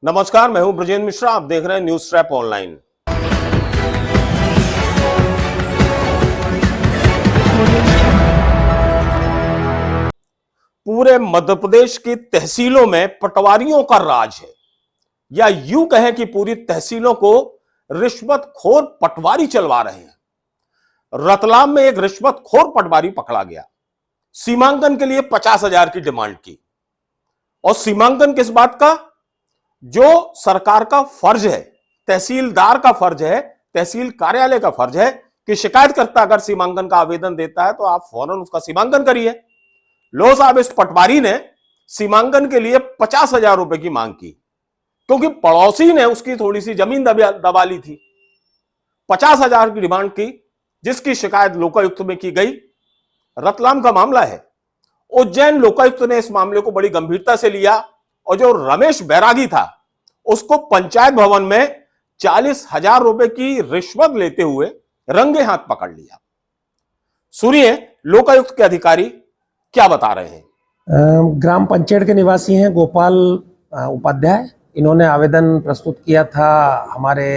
नमस्कार, मैं हूं ब्रजेंद्र मिश्रा। आप देख रहे हैं न्यूज ट्रैप ऑनलाइन। पूरे मध्य प्रदेश की तहसीलों में पटवारियों का राज है, या यूं कहें कि पूरी तहसीलों को रिश्वतखोर पटवारी चलवा रहे हैं। रतलाम में एक रिश्वतखोर पटवारी पकड़ा गया। सीमांकन के लिए 50,000 की डिमांड की। और सीमांकन किस बात का? जो सरकार का फर्ज है, तहसीलदार का फर्ज है, तहसील कार्यालय का फर्ज है कि शिकायतकर्ता अगर सीमांकन का आवेदन देता है तो आप फौरन उसका सीमांकन करिए। लो साहब, इस पटवारी ने सीमांकन के लिए 50,000 रुपए की मांग की, क्योंकि पड़ोसी ने उसकी थोड़ी सी जमीन दबा ली थी। 50,000 की डिमांड की, जिसकी शिकायत लोकायुक्त में की गई। रतलाम का मामला है। उज्जैन लोकायुक्त ने इस मामले को बड़ी गंभीरता से लिया और जो रमेश बैरागी था उसको पंचायत भवन में 40,000 रुपए की रिश्वत लेते हुए रंगे हाथ पकड़ लिया। सुनिए लोकायुक्त के अधिकारी क्या बता रहे हैं। ग्राम पंचायत के निवासी हैं गोपाल उपाध्याय। इन्होंने आवेदन प्रस्तुत किया था हमारे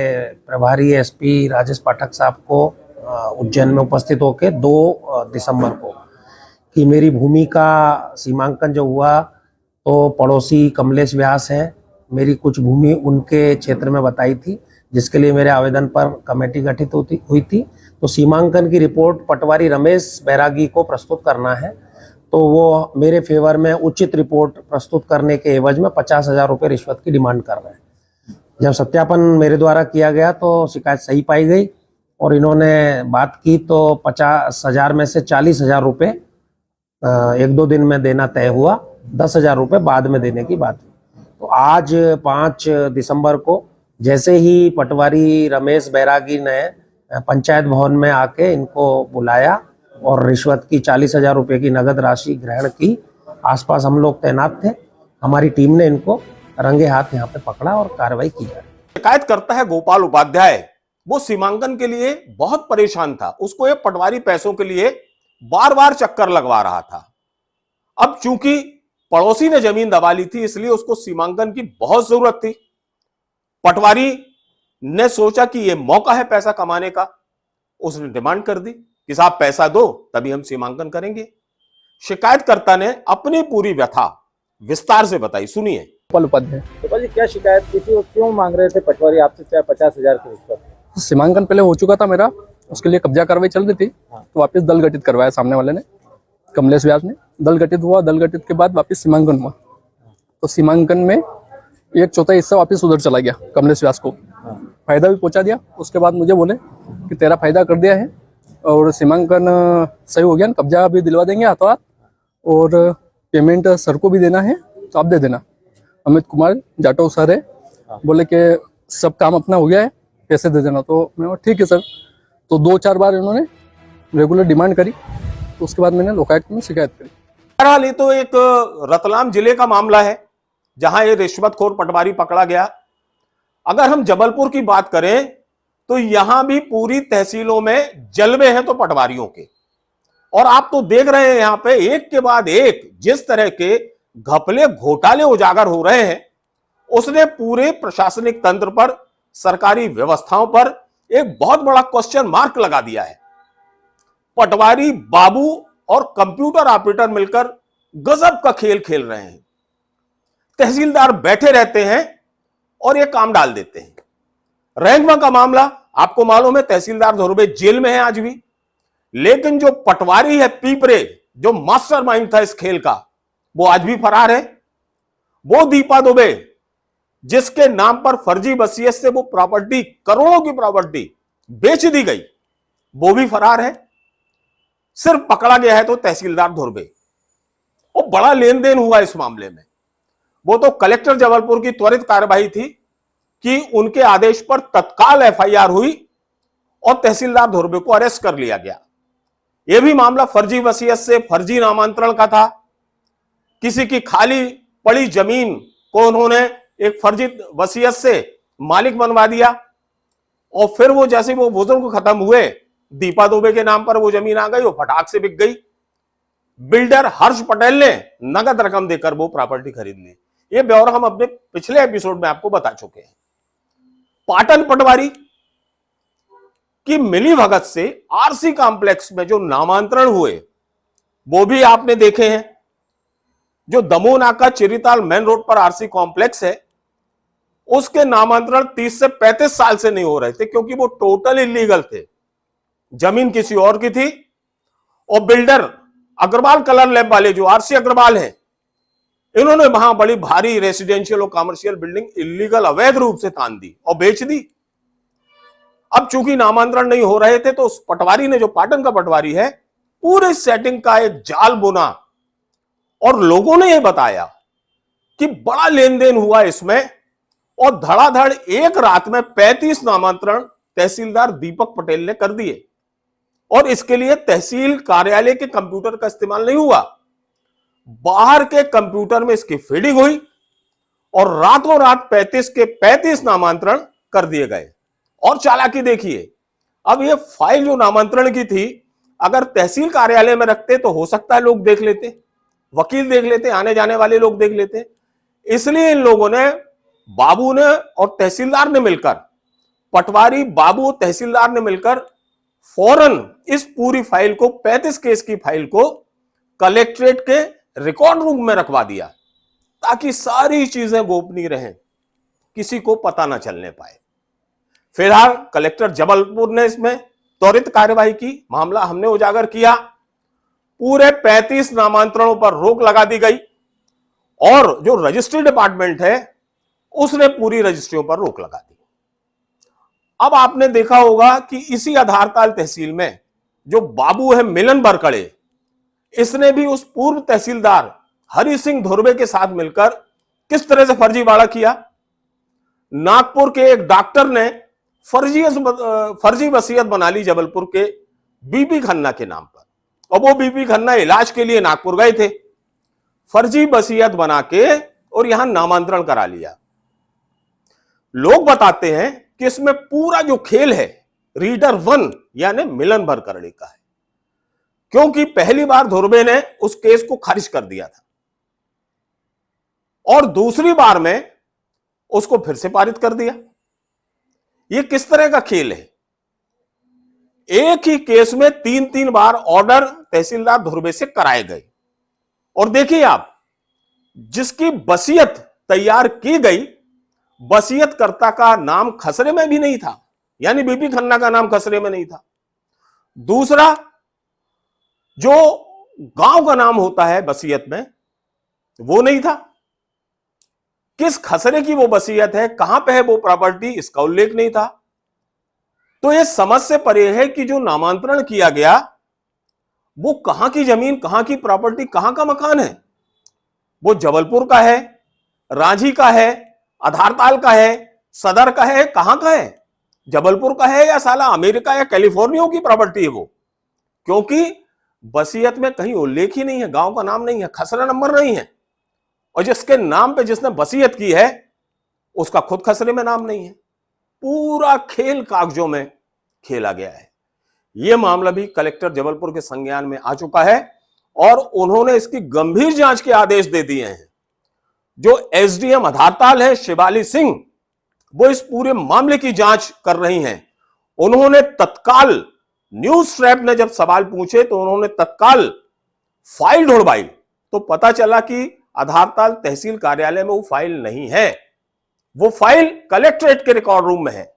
प्रभारी एसपी राजेश पाठक साहब को उज्जैन में उपस्थित होकर 2 दिसंबर को कि मेरी भूमि का सीमांकन जो हुआ तो पड़ोसी कमलेश व्यास है, मेरी कुछ भूमि उनके क्षेत्र में बताई थी, जिसके लिए मेरे आवेदन पर कमेटी गठित हुई थी। तो सीमांकन की रिपोर्ट पटवारी रमेश बैरागी को प्रस्तुत करना है, तो वो मेरे फेवर में उचित रिपोर्ट प्रस्तुत करने के एवज में 50,000 रुपये रिश्वत की डिमांड कर रहे हैं। जब सत्यापन मेरे द्वारा किया गया तो शिकायत सही पाई गई और इन्होंने बात की तो 50,000 में से 40,000 रुपये 1-2 दिन में देना तय हुआ, 10,000 रुपये बाद में देने की बात हुई। तो आज 5 दिसंबर को जैसे ही पटवारी रमेश बैरागी ने पंचायत भवन में आके इनको बुलाया और रिश्वत की 40,000 रुपये की नगद राशि ग्रहण की, आसपास हम लोग तैनात थे, हमारी टीम ने इनको रंगे हाथ यहाँ पे पकड़ा और कार्रवाई की जाए। शिकायत करता है गोपाल उपाध्याय। वो सीमांकन के लिए बहुत परेशान था। उसको ये पटवारी पैसों के लिए बार बार चक्कर लगवा रहा था। अब चूंकि पड़ोसी ने जमीन दबा ली थी, इसलिए उसको सीमांकन की बहुत जरूरत थी। पटवारी ने सोचा कि यह मौका है पैसा कमाने का। उसने डिमांड कर दी कि साहब पैसा दो तभी हम सीमांकन करेंगे। शिकायतकर्ता ने अपनी पूरी व्यथा विस्तार से बताई, सुनिए। गोपाल उपाध्याय। गोपाल जी, क्या शिकायत की थी और क्यों मांग रहे थे पटवारी आपसे 50,000 की रिश्वत? सीमांकन पहले हो चुका था मेरा, उसके लिए कब्जा कार्रवाई चल रही थी, तो वापस दल गठित करवाया सामने वाले ने, कमलेश व्यास ने। दल गठित हुआ, दल गठित के बाद वापस सीमांकन हुआ, तो सीमांकन में 1/4 हिस्सा वापस उधर चला गया कमलेश व्यास को। फायदा भी पहुंचा दिया। उसके बाद मुझे बोले कि तेरा फायदा कर दिया है और सीमांकन सही हो गया, कब्जा भी दिलवा देंगे हाथों हाथ, और पेमेंट सर को भी देना है तो आप दे देना। अमित कुमार जाटव सर है, बोले कि सब काम अपना हो गया है, पैसे दे देना। तो मैं ठीक है सर। तो 2-4 बार इन्होंने रेगुलर डिमांड करी, तो उसके बाद मैंने लोकायुक्त में शिकायत करी। बहरहाल ये तो एक रतलाम जिले का मामला है जहां ये रिश्वतखोर पटवारी पकड़ा गया। अगर हम जबलपुर की बात करें तो यहां भी पूरी तहसीलों में जलवे हैं तो पटवारियों के। और आप तो देख रहे हैं यहां पे एक के बाद एक जिस तरह के घपले घोटाले उजागर हो रहे हैं, उसने पूरे प्रशासनिक तंत्र पर, सरकारी व्यवस्थाओं पर एक बहुत बड़ा क्वेश्चन मार्क लगा दिया है। पटवारी बाबू और कंप्यूटर ऑपरेटर मिलकर गजब का खेल खेल रहे हैं। तहसीलदार बैठे रहते हैं और ये काम डाल देते हैं। रैंगवा का मामला आपको मालूम है, तहसीलदार धुर्वे जेल में है आज भी, लेकिन जो पटवारी है पीपरे, जो मास्टरमाइंड था इस खेल का, वो आज भी फरार है। वो दीपा दुबे जिसके नाम पर फर्जी वसीयत से वो प्रॉपर्टी, करोड़ों की प्रॉपर्टी बेच दी गई, वो भी फरार है। सिर्फ पकड़ा गया है तो तहसीलदार धुर्वे। वो बड़ा लेन देन हुआ इस मामले में। वो तो कलेक्टर जबलपुर की त्वरित कार्यवाही थी कि उनके आदेश पर तत्काल एफआईआर हुई और तहसीलदार धुर्वे को अरेस्ट कर लिया गया। यह भी मामला फर्जी वसीयत से, फर्जी नामांतरण का था। किसी की खाली पड़ी जमीन को उन्होंने एक फर्जी वसीयत से मालिक बनवा दिया और फिर वो जैसे वो बुजुर्ग खत्म हुए, दीपा दुबे के नाम पर वो जमीन आ गई, वो फटाक से बिक गई। बिल्डर हर्ष पटेल ने नगद रकम देकर वो प्रॉपर्टी खरीद ली। ये ब्यौरा हम अपने पिछले एपिसोड में आपको बता चुके हैं। पाटन पटवारी की मिलीभगत से आरसी कॉम्प्लेक्स में जो नामांतरण हुए वो भी आपने देखे हैं। जो दमोह नाका चिरिताल मेन रोड पर आरसी कॉम्प्लेक्स है, उसके नामांतरण 30 से 35 साल से नहीं हो रहे थे, क्योंकि वो टोटल इलीगल थे। जमीन किसी और की थी और बिल्डर अग्रवाल कलर लैब वाले जो आरसी अग्रवाल हैं, इन्होंने वहां बड़ी भारी रेसिडेंशियल और कमर्शियल बिल्डिंग इलीगल अवैध रूप से तान दी और बेच दी। अब चूंकि नामांतरण नहीं हो रहे थे, तो उस पटवारी ने, जो पाटन का पटवारी है, पूरे सेटिंग का एक जाल बुना और लोगों ने यह बताया कि बड़ा लेन देन हुआ इसमें, और धड़ाधड़ एक रात में 35 नामांतरण तहसीलदार दीपक पटेल ने कर दिए। और इसके लिए तहसील कार्यालय के कंप्यूटर का इस्तेमाल नहीं हुआ, बाहर के कंप्यूटर में इसकी फीडिंग हुई और रातों रात 35 के 35 नामांतरण कर दिए गए। और चालाकी देखिए, अब ये फाइल जो नामांतरण की थी, अगर तहसील कार्यालय में रखते तो हो सकता है लोग देख लेते, वकील देख लेते, आने जाने वाले लोग देख लेते। इसलिए इन लोगों ने, बाबू ने और तहसीलदार ने मिलकर, पटवारी बाबू तहसीलदार ने मिलकर फौरन इस पूरी फाइल को, 35 केस की फाइल को कलेक्ट्रेट के रिकॉर्ड रूम में रखवा दिया, ताकि सारी चीजें गोपनीय रहें, किसी को पता ना चलने पाए। फिलहाल कलेक्टर जबलपुर ने इसमें त्वरित कार्यवाही की, मामला हमने उजागर किया, पूरे 35 नामांतरणों पर रोक लगा दी गई और जो रजिस्ट्री डिपार्टमेंट है उसने पूरी रजिस्ट्रियों पर रोक लगा दी। अब आपने देखा होगा कि इसी आधारताल तहसील में जो बाबू है मिलन बरकड़े, इसने भी उस पूर्व तहसीलदार हरि सिंह धुर्वे के साथ मिलकर किस तरह से फर्जीवाड़ा किया। नागपुर के एक डॉक्टर ने फर्जी वसीयत बना ली जबलपुर के बीपी खन्ना के नाम पर, और वो बीपी खन्ना इलाज के लिए नागपुर गए थे, फर्जी वसीयत बना के और यहां नामांतरण करा लिया। लोग बताते हैं कि इसमें पूरा जो खेल है रीडर 1 यानी मिलन बरकड़े का है, क्योंकि पहली बार धुर्वे ने उस केस को खारिज कर दिया था और दूसरी बार में उसको फिर से पारित कर दिया। यह किस तरह का खेल है? एक ही केस में 3-3 बार ऑर्डर तहसीलदार धुर्वे से कराए गए। और देखिए आप, जिसकी वसीयत तैयार की गई, वसीयतकर्ता का नाम खसरे में भी नहीं था, यानी बीपी खन्ना का नाम खसरे में नहीं था। दूसरा, जो गांव का नाम होता है वसीयत में, वो नहीं था। किस खसरे की वो वसीयत है, कहां पे है वो प्रॉपर्टी, इसका उल्लेख नहीं था। तो यह समझ से परे है कि जो नामांतरण किया गया वो कहां की जमीन, कहां की प्रॉपर्टी, कहां का मकान है। वो जबलपुर का है, रांझी का है, आधारताल का है, सदर का है, कहां का है? जबलपुर का है या साला अमेरिका या कैलिफोर्निया की प्रॉपर्टी है वो? क्योंकि वसीयत में कहीं उल्लेख ही नहीं है, गांव का नाम नहीं है, खसरा नंबर नहीं है, और जिसके नाम पे जिसने वसीयत की है उसका खुद खसरे में नाम नहीं है। पूरा खेल कागजों में खेला गया है। यह मामला भी कलेक्टर जबलपुर के संज्ञान में आ चुका है और उन्होंने इसकी गंभीर जांच के आदेश दे दिए हैं। जो एसडीएम आधारताल है शिवाली सिंह, वो इस पूरे मामले की जांच कर रही हैं। उन्होंने तत्काल, न्यूज ट्रैप ने जब सवाल पूछे तो उन्होंने तत्काल फाइल ढूंढवाई, तो पता चला कि आधारताल तहसील कार्यालय में वो फाइल नहीं है, वो फाइल कलेक्ट्रेट के रिकॉर्ड रूम में है।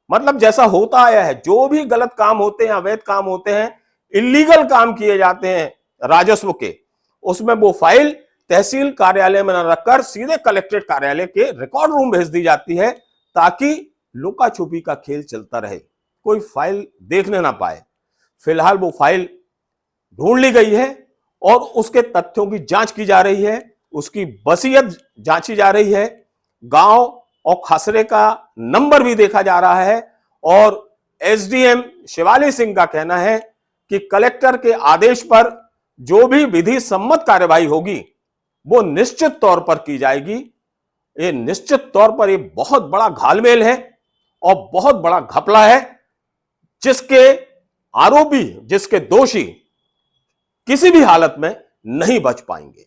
मतलब जैसा होता आया है, जो भी गलत काम होते हैं, अवैध काम होते हैं, इलीगल काम किए जाते हैं राजस्व के, उसमें वो फाइल तहसील कार्यालय में न रखकर सीधे कलेक्ट्रेट कार्यालय के रिकॉर्ड रूम भेज दी जाती है, ताकि लुका छुपी का खेल चलता रहे, कोई फाइल देखने ना पाए। फिलहाल वो फाइल ढूंढ ली गई है और उसके तथ्यों की जांच की जा रही है, उसकी वसीयत जांची जा रही है, गांव और खसरे का नंबर भी देखा जा रहा है। और एसडीएम शिवाली सिंह का कहना है कि कलेक्टर के आदेश पर जो भी विधि सम्मत कार्यवाही होगी वो निश्चित तौर पर की जाएगी। ये निश्चित तौर पर ये बहुत बड़ा घालमेल है और बहुत बड़ा घपला है, जिसके आरोपी, जिसके दोषी किसी भी हालत में नहीं बच पाएंगे।